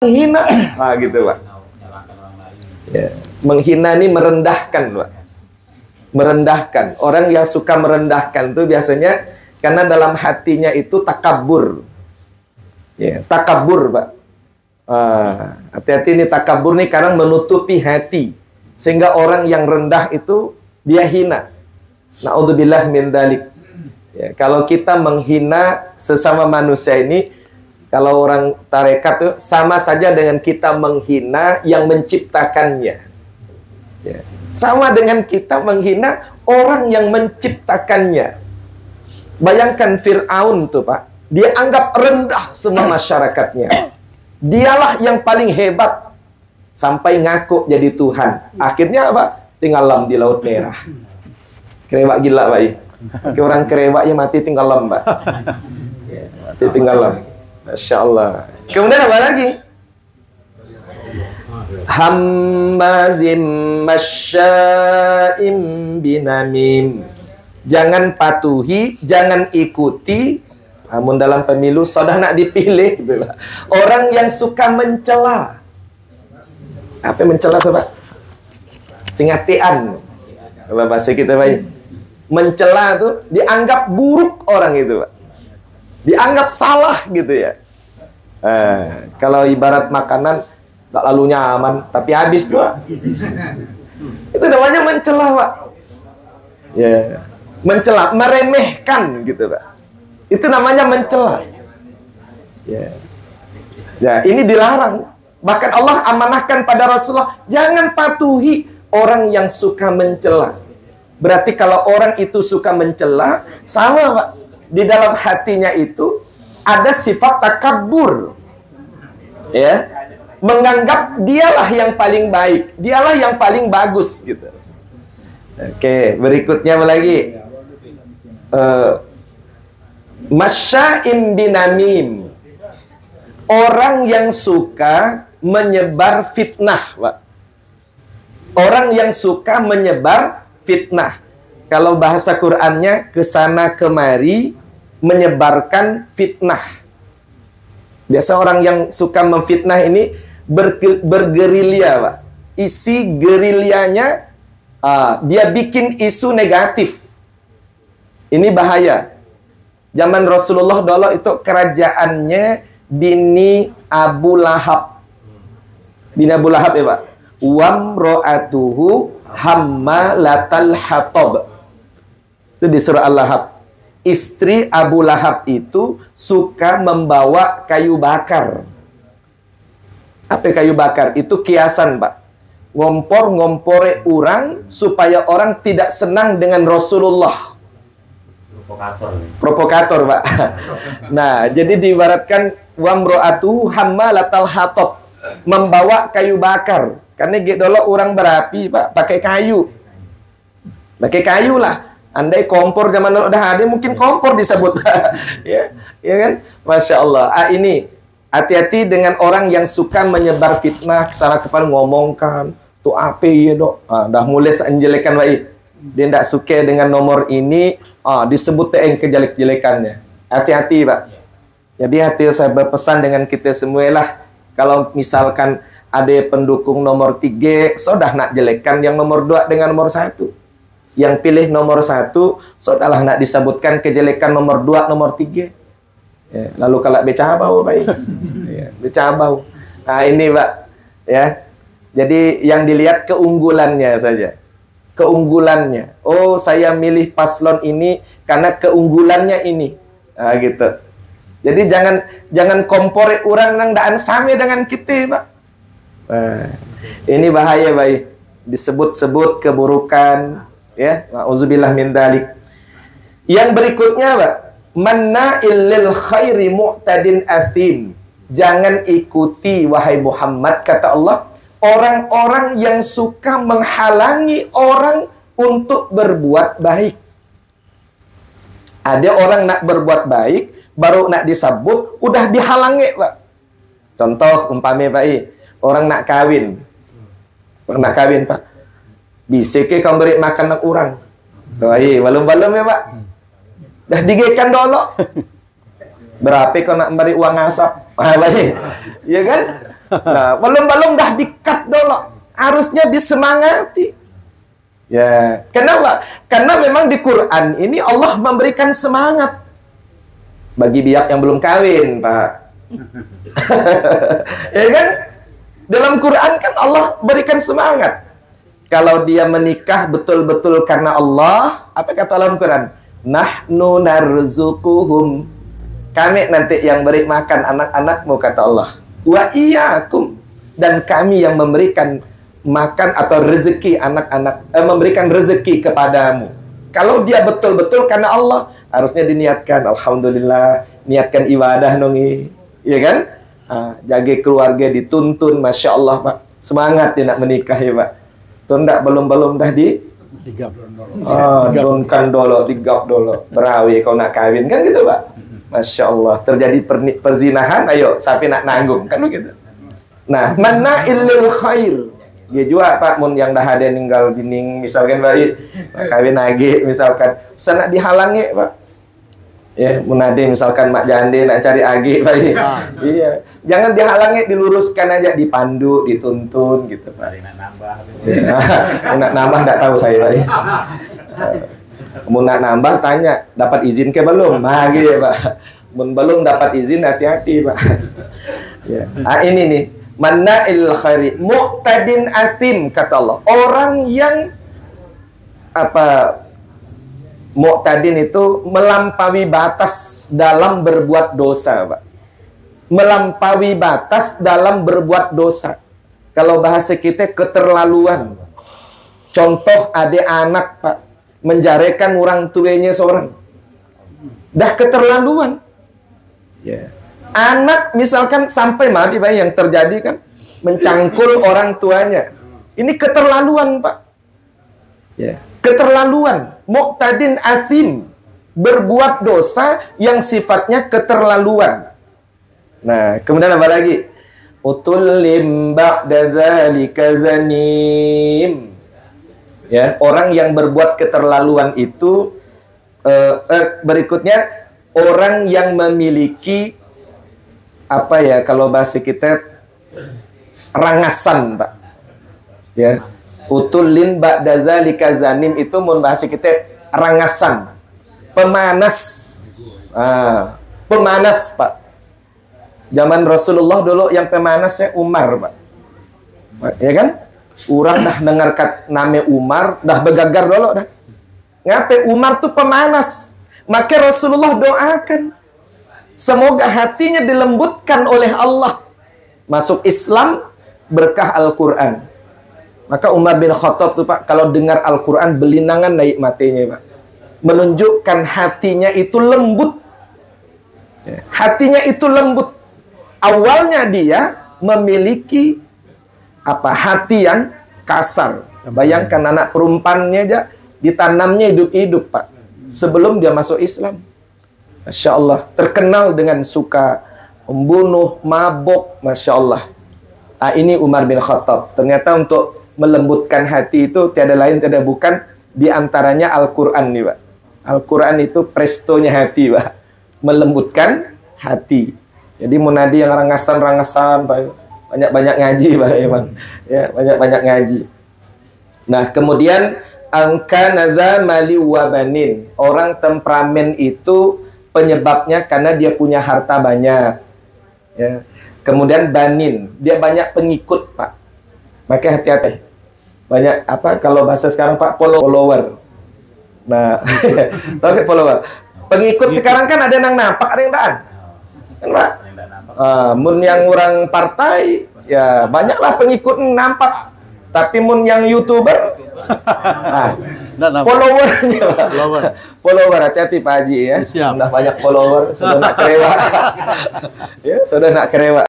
menghina. Nah, gitu, Pak. Ya. Menghina ini merendahkan, Pak. Merendahkan. Orang yang suka merendahkan itu biasanya karena dalam hatinya itu takabur. Ya, takabur, Pak. Hati-hati ini takabur nih kadang menutupi hati. Sehingga orang yang rendah itu dia hina. Na'udzubillah min dzalik. Ya, kalau kita menghina sesama manusia ini, kalau orang tarekat itu sama saja dengan kita menghina yang menciptakannya. Ya. Sama dengan kita menghina orang yang menciptakannya. Bayangkan Fir'aun tuh, Pak. Dia anggap rendah semua masyarakatnya. Dialah yang paling hebat. Sampai ngaku jadi Tuhan. Akhirnya apa? Tinggalam di Laut Merah. Kerewak gila, Pak. Kayak orang kerewaknya mati tinggalam, Pak. Mati tinggalam. Masya Allah. Kemudian apa lagi? Hammazim masya'im binamim. Jangan patuhi, jangan ikuti. Namun dalam pemilu sudah nak dipilih. Orang yang suka mencela. Apa yang mencela tuh, Pak? Singatian. Kalau bahasa kita, Pak. Mencela tuh dianggap buruk orang itu, Pak. Dianggap salah gitu ya. Kalau ibarat makanan tak lalu nyaman tapi habis juga. Itu namanya mencela, Pak. Ya, mencela, meremehkan gitu, Pak. Itu namanya mencela. Ya. Ya, ini dilarang. Bahkan Allah amanahkan pada Rasulullah, jangan patuhi orang yang suka mencela. Berarti kalau orang itu suka mencela, sama, Pak. Di dalam hatinya itu ada sifat takabur. Ya. Menganggap dialah yang paling baik, dialah yang paling bagus gitu. Oke, berikutnya apa lagi? Masya'im binamim. Orang yang suka menyebar fitnah, Pak. Orang yang suka menyebar fitnah. Kalau bahasa Qur'annya kesana kemari menyebarkan fitnah. Biasa orang yang suka memfitnah ini bergerilya, Pak. Isi gerilyanya dia bikin isu negatif. Ini bahaya. Zaman Rasulullah dulu itu kerajaannya bini Abu Lahab. Bini Abu Lahab ya, Pak. Wamro'atuhu hammalatal hatab. Itu di surah Al-Lahab. Istri Abu Lahab itu suka membawa kayu bakar. Apa kayu bakar? Itu kiasan, Pak. Ngompor-ngompore orang supaya orang tidak senang dengan Rasulullah. Provokator, Pak. Nah, jadi diibaratkan wamro'atu hammalatal hatab, membawa kayu bakar. Karena dulu orang berapi, Pak, pakai kayu. Pakai kayu lah. Andai kompor zaman dulu udah ada, mungkin kompor disebut. ya kan? Masya Allah. Ini hati-hati dengan orang yang suka menyebar fitnah, kesana kemari ngomongkan tuh apa ya, Dok? Dah mulai anjelekan, Pak. Dia tidak suka dengan nomor ini, disebut kejelek-jelekannya. Hati-hati, Pak. Jadi hati saya berpesan dengan kita semua lah. Kalau misalkan ada pendukung nomor 3, sudah nak jelekan yang nomor 2 dengan nomor 1. Yang pilih nomor 1, sudahlah nak disebutkan kejelekan nomor 2, nomor 3. Ya, lalu kalau becabau, Pak. Ya, becabau. Nah, ini, Pak. Ya. Jadi yang dilihat keunggulannya saja. Keunggulannya. Oh, saya milih paslon ini karena keunggulannya ini. Nah, gitu. Jadi jangan kompore orang nang daan sama dengan kita, Pak. Nah, ini bahaya, Pak. Disebut-sebut keburukan, ya. Nauzubillah min dzalik. Yang berikutnya, Pak, manna'il lil khairi mu'tadin athim. Jangan ikuti, wahai Muhammad, kata Allah, orang-orang yang suka menghalangi orang untuk berbuat baik. Ada orang nak berbuat baik, baru nak disebut, udah dihalangi, Pak. Contoh, umpamanya, Pak, orang nak kawin. Orang nak kawin, Pak. Bisa ke kau beri makan nak orang? Balum-balum ya, Pak. Dah digekan dulu. Berapa kau nak beri uang asap? Ya kan? Nah, belum dah dikat dulu. Harusnya disemangati. Ya, kenapa? Karena memang di Quran ini Allah memberikan semangat bagi biak yang belum kawin, Pak. Ya kan? Dalam Quran kan Allah berikan semangat. Kalau dia menikah betul-betul karena Allah, apa kata dalam Quran? Nahnu narzuquhum. Kami nanti yang beri makan anak-anakmu, kata Allah. Wa iyyakum. Dan kami yang memberikan makan atau rezeki anak-anak, memberikan rezeki kepadamu. Kalau dia betul-betul karena Allah, harusnya diniatkan. Alhamdulillah, niatkan ibadah nongi, ya kan? Jaga keluarga dituntun, masya Allah, Pak. Semangat dia nak menikah ya, Pak. Tuh ndak belum dah digap dulu, digap dulu. Berawi kau nak kawin kan gitu, Pak. Masya Allah, terjadi perzinahan, ayo sapi nak nanggung kan begitu. Nah, mana'il khair. Dia juga Pak mun yang dah ada ninggal bining misalkan baik kawin lagi misalkan bisa nak dihalangi Pak. Ya, mun ada misalkan mak jande nak cari agi baik. Iya, jangan dihalangi, diluruskan aja, dipandu, dituntun gitu Pak. Nak nambah. Nak nambah enggak tahu saya Pak. Mun nak nambah tanya, dapat izin ke belum? Nah gitu Pak. Mun belum dapat izin hati-hati Pak. Ya. Ini nih Mana'il khairi mu'tadin asim, kata Allah. Orang yang mu'tadin itu melampaui batas dalam berbuat dosa, Pak. Melampaui batas dalam berbuat dosa. Kalau bahasa kita keterlaluan. Contoh ada anak, Pak, menjarakan orang tuanya seorang. Dah keterlaluan. Ya. Anak misalkan sampai mati Pak, yang terjadi kan mencangkul orang tuanya. Ini keterlaluan Pak. Ya, keterlaluan. Mu'tadin asim, berbuat dosa yang sifatnya keterlaluan. Nah, kemudian apa lagi? Utullim ba'da dzalika zanim. Ya, orang yang berbuat keterlaluan itu berikutnya orang yang memiliki apa ya, kalau bahasa kita rangasan Pak ya. Utulin ba'da dzalika zanim itu mun bahasa kita rangasan, pemanas. Pemanas Pak. Zaman Rasulullah dulu yang pemanasnya Umar Pak. Ya kan? Orang dah dengar nama Umar dah begagar dulu dah. Ngapain Umar tuh pemanas? Maka Rasulullah doakan semoga hatinya dilembutkan oleh Allah. Masuk Islam berkah Al-Quran. Maka Umar bin Khattab tuh Pak, kalau dengar Al-Quran belinangan naik matanya Pak. Menunjukkan hatinya itu lembut. Hatinya itu lembut. Awalnya dia memiliki hati yang kasar. Bayangkan anak perempuannya aja ditanamnya hidup-hidup Pak. Sebelum dia masuk Islam. Masya Allah, terkenal dengan suka membunuh, mabok, Masya Allah. Ini Umar bin Khattab. Ternyata untuk melembutkan hati itu tiada lain, tiada bukan diantaranya Al-Quran nih Pak. Al-Quran itu prestonya hati Pak. Melembutkan hati. Jadi munadi yang rangasan-rangasan Pak. Banyak-banyak ngaji Pak Iman. Ya, banyak-banyak ngaji. Nah, kemudian angka nadza mali wa banin. Orang temperamen itu penyebabnya karena dia punya harta banyak. Ya. Kemudian banin, dia banyak pengikut, Pak. Maka hati-hati. Banyak kalau bahasa sekarang Pak, follower. Nah, tahu ke follower? Pengikut sekarang kan ada yang nampak, ada yang daan. Kan Pak? Mun yang orang partai, ya banyaklah pengikut nampak. Tapi mun yang YouTuber, followernya Pak. Follower, hati-hati Pak Haji ya. Sudah banyak follower, sudah nak kerewa. Ya, sudah nak kerewa.